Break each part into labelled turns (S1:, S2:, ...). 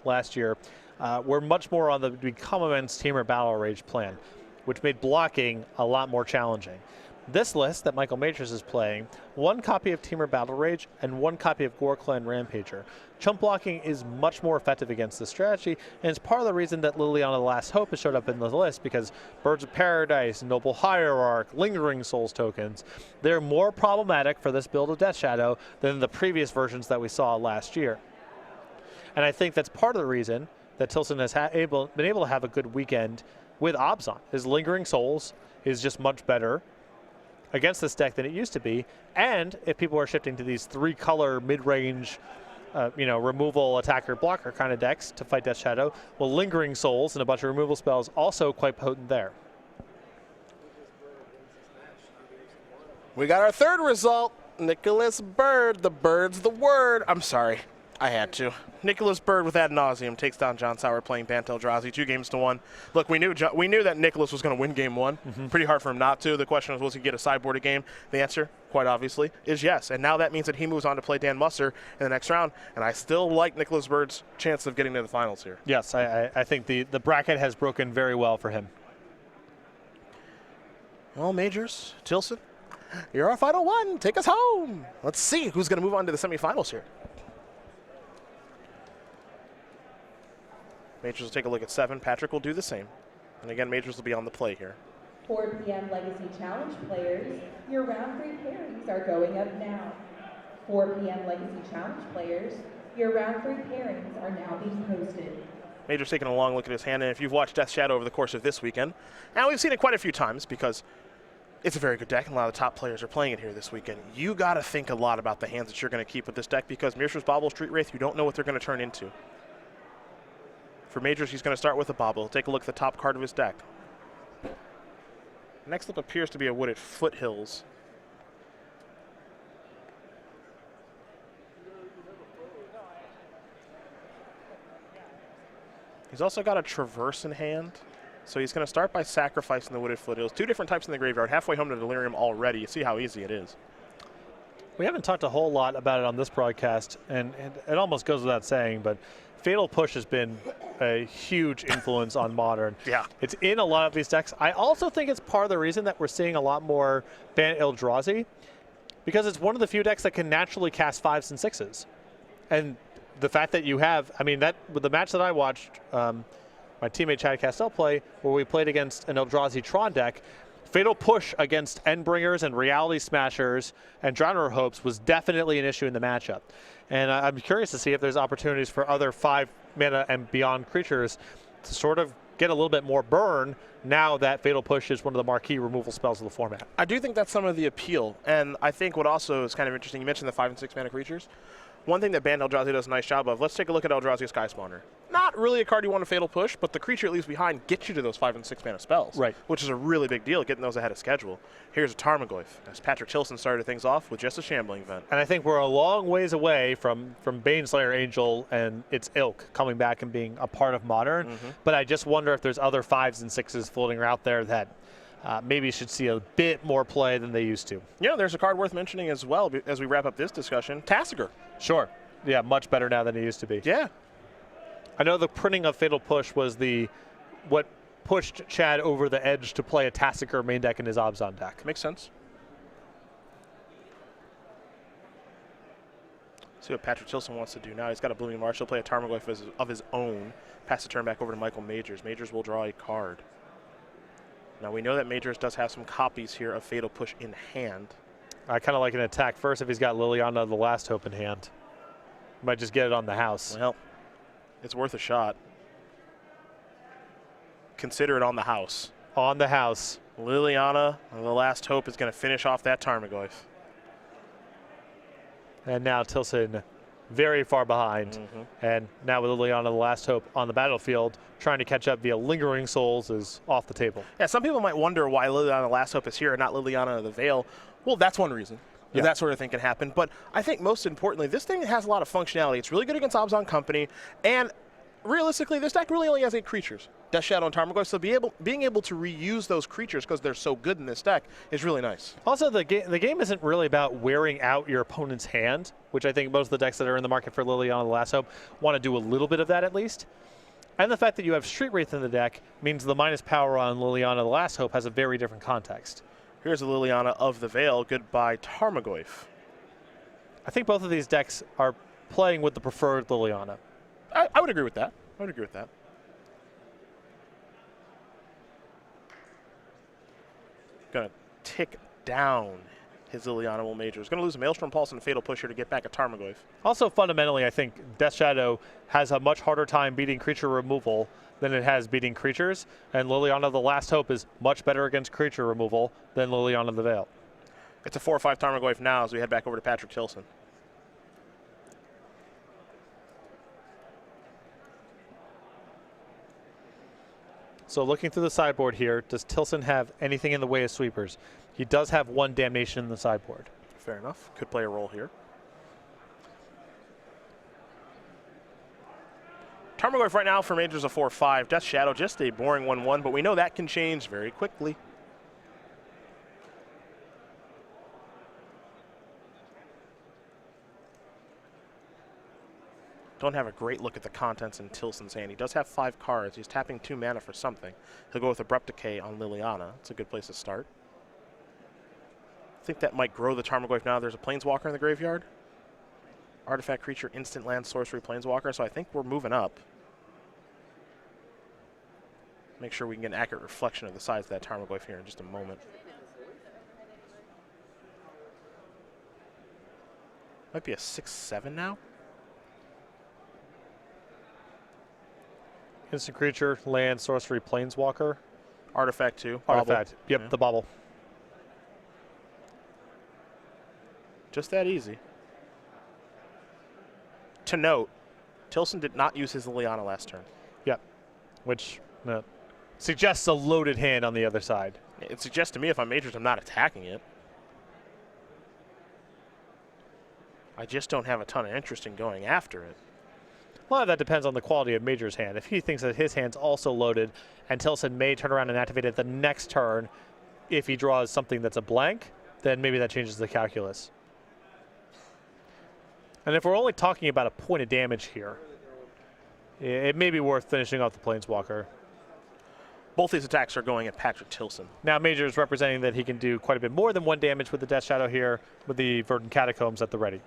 S1: last year were much more on the Become Immense Tamer Battle Rage plan, which made blocking a lot more challenging. This list that Michael Majors is playing, 1 copy of Tamer Battle Rage and 1 copy of Gore Clan Rampager. Chump blocking is much more effective against this strategy, and it's part of the reason that Liliana the Last Hope has showed up in the list, because Birds of Paradise, Noble Hierarch, Lingering Souls tokens, they're more problematic for this build of Death Shadow than the previous versions that we saw last year. And I think that's part of the reason that Tilsen has been able to have a good weekend with Obzon. His Lingering Souls is just much better against this deck than it used to be, and if people are shifting to these 3-color mid-range removal attacker blocker kind of decks to fight Death Shadow, well, Lingering Souls and a bunch of removal spells also quite potent there.
S2: We got our third result. Nicholas Bird, the bird's the word. I'm sorry, I had to. Nicholas Bird with ad nauseum takes down John Sauer playing Bant Eldrazi 2-1. Look, we knew that Nicholas was going to win game 1. Pretty hard for him not to. The question was he get a sideboarded game? The answer, quite obviously, is yes. And now that means that he moves on to play Dan Musser in the next round. And I still like Nicholas Bird's chance of getting to the finals here.
S1: Yes, I think the bracket has broken very well for him.
S2: Well, Majors, Tilsen, you're our final one. Take us home. Let's see who's going to move on to the semifinals here. Majors will take a look at 7. Patrick will do the same. And again, Majors will be on the play here.
S3: 4 p.m. Legacy Challenge players, your round 3 pairings are going up now. 4 p.m. Legacy Challenge players, your round 3 pairings are now being posted.
S2: Major's taking a long look at his hand, and if you've watched Death Shadow over the course of this weekend, and we've seen it quite a few times because it's a very good deck, and a lot of the top players are playing it here this weekend. You got to think a lot about the hands that you're going to keep with this deck, because Mishra's Bauble, Street Wraith, you don't know what they're going to turn into. For Majors, he's going to start with a Bauble. He'll take a look at the top card of his deck. Next up appears to be a Wooded Foothills. He's also got a Traverse in hand. So he's going to start by sacrificing the Wooded Foothills. 2 different types in the graveyard. Halfway home to Delirium already. You see how easy it is.
S1: We haven't talked a whole lot about it on this broadcast, and it almost goes without saying, but Fatal Push has been a huge influence on Modern.
S2: Yeah.
S1: It's in a lot of these decks. I also think it's part of the reason that we're seeing a lot more Bant Eldrazi, because it's one of the few decks that can naturally cast 5s and 6s. And the fact that you have, I mean, that with the match that I watched, my teammate Chad Castell play, where we played against an Eldrazi Tron deck, Fatal Push against Endbringers and Reality Smashers and Drowner Hopes was definitely an issue in the matchup. And I'm curious to see if there's opportunities for other 5 mana and beyond creatures to sort of get a little bit more burn now that Fatal Push is one of the marquee removal spells of the format.
S2: I do think that's some of the appeal. And I think what also is kind of interesting, you mentioned the 5 and 6 mana creatures. One thing that Bant Eldrazi does a nice job of, let's take a look at Eldrazi Sky Spawner. Not really a card you want to Fatal Push, but the creature it leaves behind gets you to those 5 and 6 mana spells.
S1: Right.
S2: Which is a really big deal, getting those ahead of schedule. Here's a Tarmogoyf, as Patrick Tilsen started things off with just a Shambling Vent.
S1: And I think we're a long ways away from Baneslayer Angel and its ilk coming back and being a part of Modern. But I just wonder if there's other 5s and 6s floating out there that maybe should see a bit more play than they used to.
S2: Yeah, there's a card worth mentioning as well as we wrap up this discussion, Tasigur.
S1: Sure. Yeah, much better now than it used to be.
S2: Yeah.
S1: I know the printing of Fatal Push was what pushed Chad over the edge to play a Tasigur main deck in his Obzon deck.
S2: Makes sense. See what Patrick Tilsen wants to do now. He's got a Blooming Marsh. He'll play a Tarmogoyf of his own. Pass the turn back over to Michael Majors. Majors will draw a card. Now we know that Majors does have some copies here of Fatal Push in hand.
S1: I kind of like an attack first if he's got Liliana the Last Hope in hand. Might just get it on the house.
S2: Well, it's worth a shot. Consider it on the house.
S1: On the house.
S2: Liliana, the Last Hope, is going to finish off that Tarmogoyf.
S1: And now Tilsen very far behind. And now with Liliana the Last Hope on the battlefield, trying to catch up via Lingering Souls is off the table.
S2: Yeah, some people might wonder why Liliana the Last Hope is here and not Liliana the Veil. Well, that's one reason. Yeah. That sort of thing can happen. But I think most importantly, this thing has a lot of functionality. It's really good against Obzon Company, and realistically, this deck really only has 8 creatures. Death Shadow and Tarmogoyf, so being able to reuse those creatures because they're so good in this deck is really nice.
S1: Also, the game isn't really about wearing out your opponent's hand, which I think most of the decks that are in the market for Liliana the Last Hope want to do a little bit of that at least. And the fact that you have Street Wraith in the deck means the minus power on Liliana the Last Hope has a very different context.
S2: Here's a Liliana of the Veil. Goodbye, Tarmogoyf.
S1: I think both of these decks are playing with the preferred Liliana.
S2: I would agree with that. I would agree with that. Gonna tick down his Liliana Will Major. He's gonna lose a Maelstrom Pulse and Fatal Pusher to get back a Tarmogoyf.
S1: Also, fundamentally, I think Death Shadow has a much harder time beating creature removal than it has beating creatures, and Liliana the Last Hope is much better against creature removal than Liliana the Veil.
S2: It's a 4/5 Tarmogoyf now as we head back over to Patrick Tilsen.
S1: So looking through the sideboard here, does Tilsen have anything in the way of sweepers? He does have 1 Damnation in the sideboard.
S2: Fair enough. Could play a role here. Tarmogoyf right now for Major's a 4/5. Death Shadow just a boring 1/1, but we know that can change very quickly. Don't have a great look at the contents in Tilsen's hand. He does have 5 cards. He's tapping 2 mana for something. He'll go with Abrupt Decay on Liliana. It's a good place to start. I think that might grow the Tarmogoyf now. There's a Planeswalker in the graveyard. Artifact creature, instant land, sorcery, Planeswalker. So I think we're moving up. Make sure we can get an accurate reflection of the size of that Tarmogoyf here in just a moment. Might be a 6/7 now.
S1: Instant creature, land, sorcery, Planeswalker.
S2: Artifact 2.
S1: Artifact.
S2: Bobble.
S1: Yep,
S2: Yeah.
S1: the bobble.
S2: Just that easy. To note, Tilsen did not use his Liliana last turn.
S1: Yep, which suggests a loaded hand on the other side.
S2: It suggests to me if I'm Majors, I'm not attacking it. I just don't have a ton of interest in going after it.
S1: A lot of that depends on the quality of Major's hand. If he thinks that his hand's also loaded, and Tilsen may turn around and activate it the next turn, if he draws something that's a blank, then maybe that changes the calculus. And if we're only talking about a point of damage here, it may be worth finishing off the Planeswalker.
S2: Both these attacks are going at Patrick Tilsen.
S1: Now Major's representing that he can do quite a bit more than 1 damage with the Death Shadow here, with the Verdant Catacombs at the ready.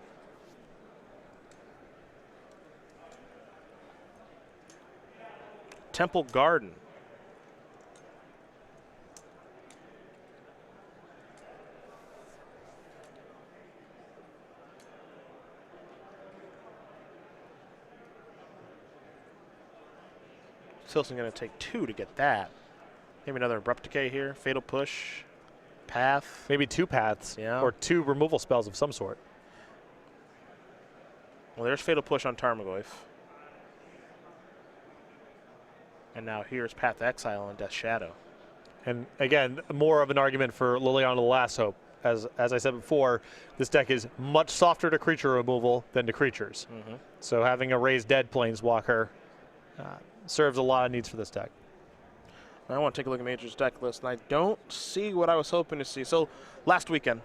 S2: Temple Garden. Tilsen going to take 2 to get that. Maybe another Abrupt Decay here. Fatal Push. Path.
S1: Maybe 2 paths,
S2: Yeah.
S1: or 2 removal spells of some sort.
S2: Well, there's Fatal Push on Tarmogoyf. And now here's Path to Exile on Death Shadow.
S1: And again, more of an argument for Liliana the Last Hope. As I said before, this deck is much softer to creature removal than to creatures. So having a Raised Dead Planeswalker serves a lot of needs for this deck.
S2: I want to take a look at Major's deck list, and I don't see what I was hoping to see. So last weekend,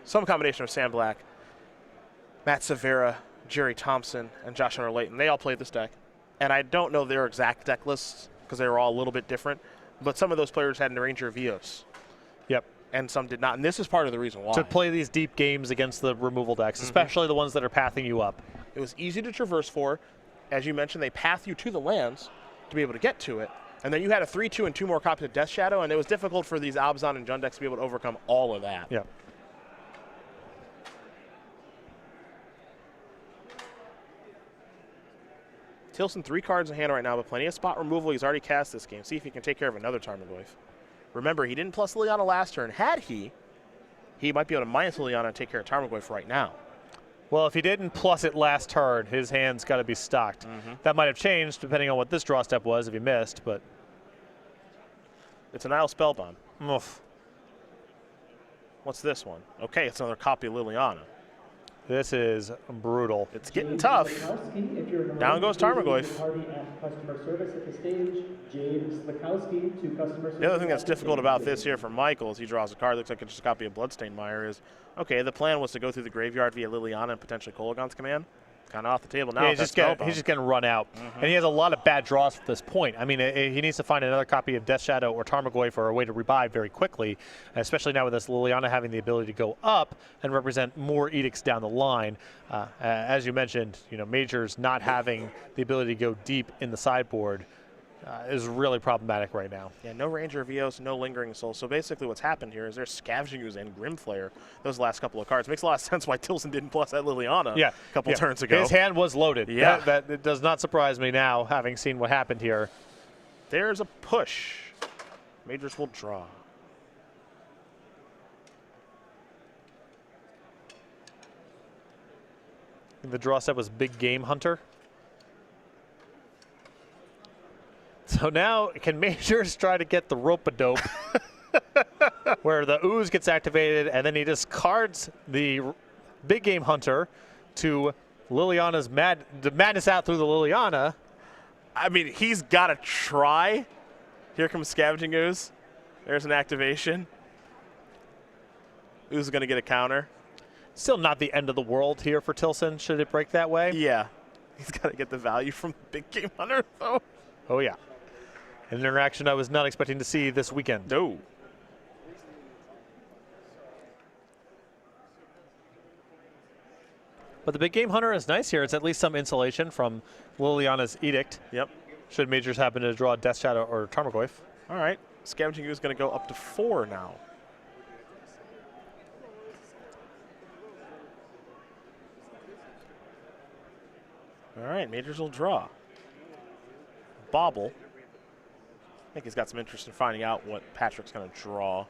S2: some combination of Sam Black, Matt Severa, Jerry Thompson, and Josh Hunter Layton, they all played this deck. And I don't know their exact deck lists because they were all a little bit different, but some of those players had Ranger Vios.
S1: Yep.
S2: And some did not, and this is part of the reason why.
S1: To play these deep games against the removal decks, especially the ones that are pathing you up.
S2: It was easy to traverse for. As you mentioned, they path you to the lands to be able to get to it. And then you had a 3/2 and 2 more copies of Death Shadow, and it was difficult for these Abzan and Jund decks to be able to overcome all of that.
S1: Yeah.
S2: Tilsen 3 cards in hand right now, but plenty of spot removal. He's already cast this game. See if he can take care of another Tarmogoyf. Remember, he didn't plus Liliana last turn. Had he might be able to minus Liliana and take care of Tarmogoyf right now.
S1: Well, if he didn't plus it last turn, his hand's got to be stocked. That might have changed depending on what this draw step was if he missed, but...
S2: It's an Isle Spellbomb.
S1: Oof.
S2: What's this one? Okay, it's another copy of Liliana.
S1: This is brutal.
S2: It's getting tough. Down goes Tarmogoyf.
S4: customer service at the stage. Jade Slikowski to customer service.
S2: The other thing that's
S4: at the
S2: difficult
S4: stage.
S2: about this here for Michael is he draws a card. Looks like it's just a copy of Bloodstained Mire. Is okay. The plan was to go through the graveyard via Liliana and potentially Kolaghan's command. Kind of off the table now.
S1: Yeah,
S2: with
S1: he's
S2: that
S1: just getting run out. And he has a lot of bad draws at this point. I mean, he needs to find another copy of Death Shadow or Tarmogoyf for a way to revive very quickly, especially now with this Liliana having the ability to go up and represent more edicts down the line. As you mentioned, Majors not having the ability to go deep in the sideboard is really problematic right now.
S2: Yeah, no Ranger of Eos, no Lingering Soul. So basically what's happened here is there's Scavenging Ooze and Grimflayer, those last couple of cards. Makes a lot of sense why Tilsen didn't plus that Liliana a couple turns ago.
S1: His hand was loaded.
S2: Yeah.
S1: That it does not surprise me now, having seen what happened here.
S2: There's a push. Majors will draw.
S1: The draw set was Big Game Hunter. So now, can Majors try to get the rope-a-dope where the ooze gets activated and then he discards the Big Game Hunter to Liliana's madness out through the Liliana?
S2: I mean, he's got to try. Here comes Scavenging Ooze. There's an activation. Ooze is going to get a counter.
S1: Still not the end of the world here for Tilsen, should it break that way.
S2: Yeah. He's got to get the value from the Big Game Hunter, though.
S1: Oh, yeah. An interaction I was not expecting to see this weekend.
S2: No.
S1: But the Big Game Hunter is nice here. It's at least some insulation from Liliana's edict.
S2: Yep.
S1: Should Majors happen to draw Death Shadow or Tarmogoyf.
S2: All right. Scavenging Ooze is going to go up to 4 now. All right, Majors will draw. Bobble. I think he's got some interest in finding out what Patrick's going to draw.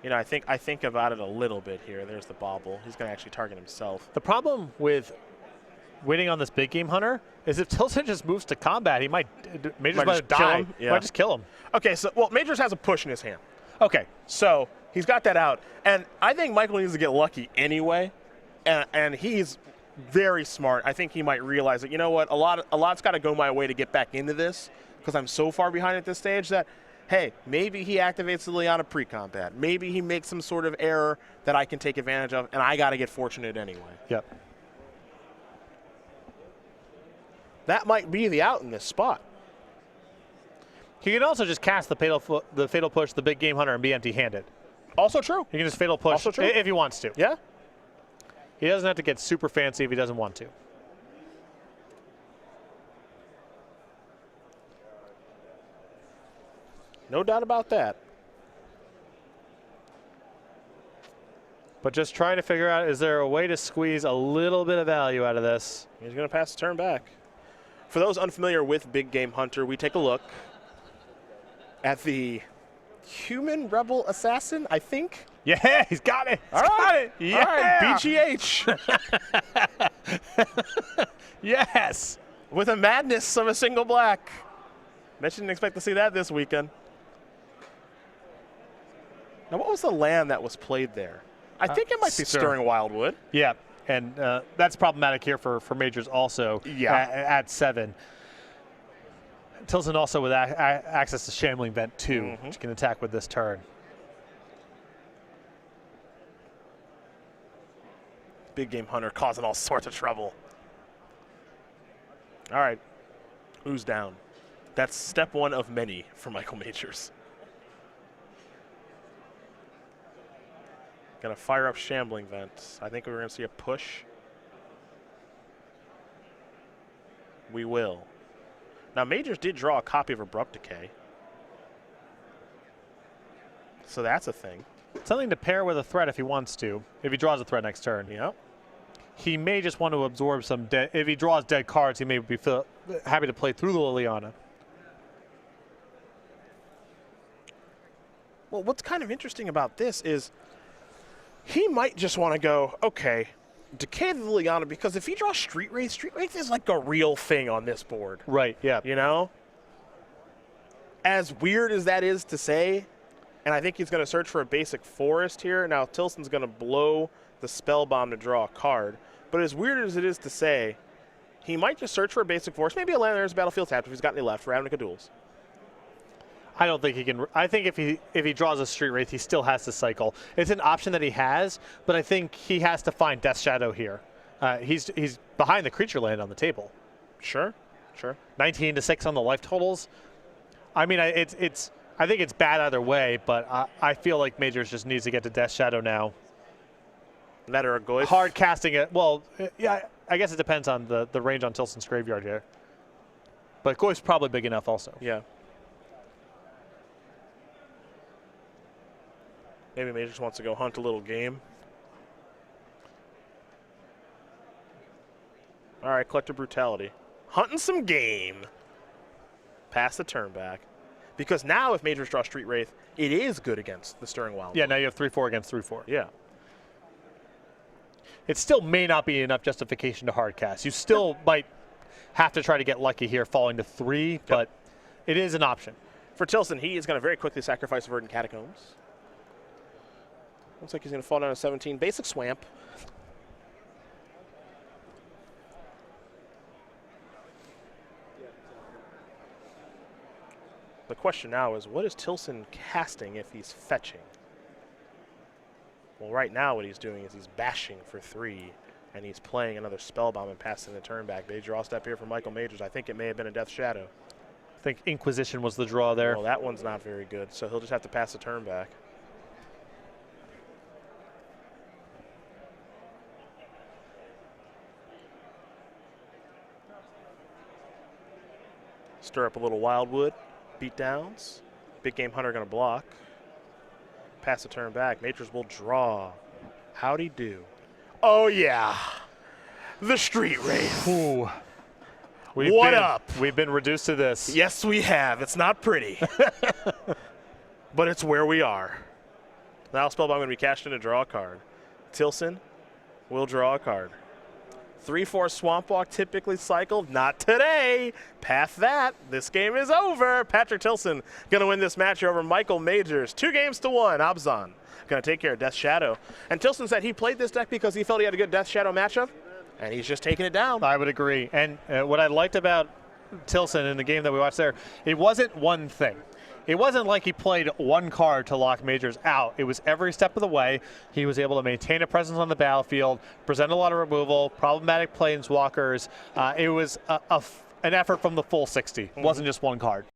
S2: I think about it a little bit here. There's the bobble. He's going to actually target himself.
S1: The problem with waiting on this Big Game Hunter is if Tilsen just moves to combat, Majors might die.
S2: Yeah.
S1: Might just kill him.
S2: Okay, so Majors has a push in his hand.
S1: Okay.
S2: So he's got that out, and I think Michael needs to get lucky anyway, and he's very smart. I think he might realize that, you know what, a lot's got to go my way to get back into this because I'm so far behind at this stage that, hey, maybe he activates the Liliana pre-combat. Maybe he makes some sort of error that I can take advantage of, and I got to get fortunate anyway.
S1: Yep.
S2: That might be the out in this spot.
S1: He can also just cast the Fatal Push, the Big Game Hunter, and be empty-handed.
S2: Also true.
S1: He can just Fatal Push if he wants to.
S2: Yeah.
S1: He doesn't have to get super fancy if he doesn't want to.
S2: No doubt about that.
S1: But just trying to figure out, is there a way to squeeze a little bit of value out of this?
S2: He's going to pass the turn back. For those unfamiliar with Big Game Hunter, we take a look at the Human Rebel Assassin, I think.
S1: Yeah, he's got it.
S2: All right.
S1: Yeah.
S2: All right, BGH.
S1: Yes.
S2: With a madness of a single black. Bet you didn't expect to see that this weekend. Now, what was the land that was played there? I think it might be Stirring Wildwood.
S1: Yeah, and that's problematic here for Majors also at 7. Tilsen also with access to Shambling Vent too, which can attack with this turn.
S2: Big Game Hunter causing all sorts of trouble. All right, who's down? That's step 1 of many for Michael Majors. Gonna fire up Shambling Vent. I think we're gonna see a push. We will. Now, Majors did draw a copy of Abrupt Decay. So that's a thing.
S1: Something to pair with a threat if he wants to, if he draws a threat next turn.
S2: Yep.
S1: He may just want to absorb some dead. If he draws dead cards, he may be happy to play through the Liliana.
S2: Well, what's kind of interesting about this is he might just want to go, okay, decay the Liliana, because if he draws Street Wraith is like a real thing on this board.
S1: Right, yeah.
S2: You know? As weird as that is to say, and I think he's going to search for a basic forest here. Now, Tilsen's going to blow the Spell Bomb to draw a card. But as weird as it is to say, He might just search for a basic force, maybe a land there's battlefield tapped if he's got any left for Ravnica duels.
S1: I don't think he can. I think if he draws a Street Wraith, he still has to cycle. It's an option that he has, but I think he has to find Death Shadow here. He's behind the creature land on the table.
S2: Sure.
S1: 19 to 6 on the life totals. I mean, I think it's bad either way, but I feel like Majors just needs to get to Death Shadow now.
S2: That or a Goyf.
S1: Hard casting it. Well, yeah, I guess it depends on the range on Tilson's graveyard here. But Goyf's probably big enough also.
S2: Yeah. Maybe Majors wants to go hunt a little game. All right, Collective Brutality. Hunting some game. Pass the turn back. Because now if Majors draw Street Wraith, it is good against the Stirring Wild.
S1: Yeah, now you have 3/4 against 3/4.
S2: Yeah.
S1: It still may not be enough justification to hard cast. You still might have to try to get lucky here, falling to 3, but it is an option.
S2: For Tilsen, he is going to very quickly sacrifice Verdant Catacombs. Looks like he's going to fall down to 17. Basic Swamp. The question now is, what is Tilsen casting if he's fetching? Well, right now what he's doing is he's bashing for 3, and he's playing another Spellbomb and passing the turn back. Big draw step here for Michael Majors. I think it may have been a Death Shadow.
S1: I think Inquisition was the draw there.
S2: Well, that one's not very good, so he'll just have to pass the turn back. Stir up a little Wildwood. Beat downs. Big Game Hunter going to block. Pass the turn back. Majors will draw. How'd he do? Oh, yeah. The Street Wraith.
S1: Ooh.
S2: What up?
S1: We've been reduced to this.
S2: Yes, we have. It's not pretty. But it's where we are. Now Spellbomb going to be cashed in to draw a card. Tilsen will draw a card. 3/4 Swamp Walk typically cycled. Not today. Past that. This game is over. Patrick Tilsen going to win this match over Michael Majors. 2-1. Abzan going to take care of Death Shadow. And Tilsen said he played this deck because he felt he had a good Death Shadow matchup, and he's just taking it down.
S1: I would agree. And what I liked about Tilsen in the game that we watched there, it wasn't one thing. It wasn't like he played one card to lock Majors out. It was every step of the way. He was able to maintain a presence on the battlefield, present a lot of removal, problematic planeswalkers. It was an effort from the full 60. It wasn't just one card.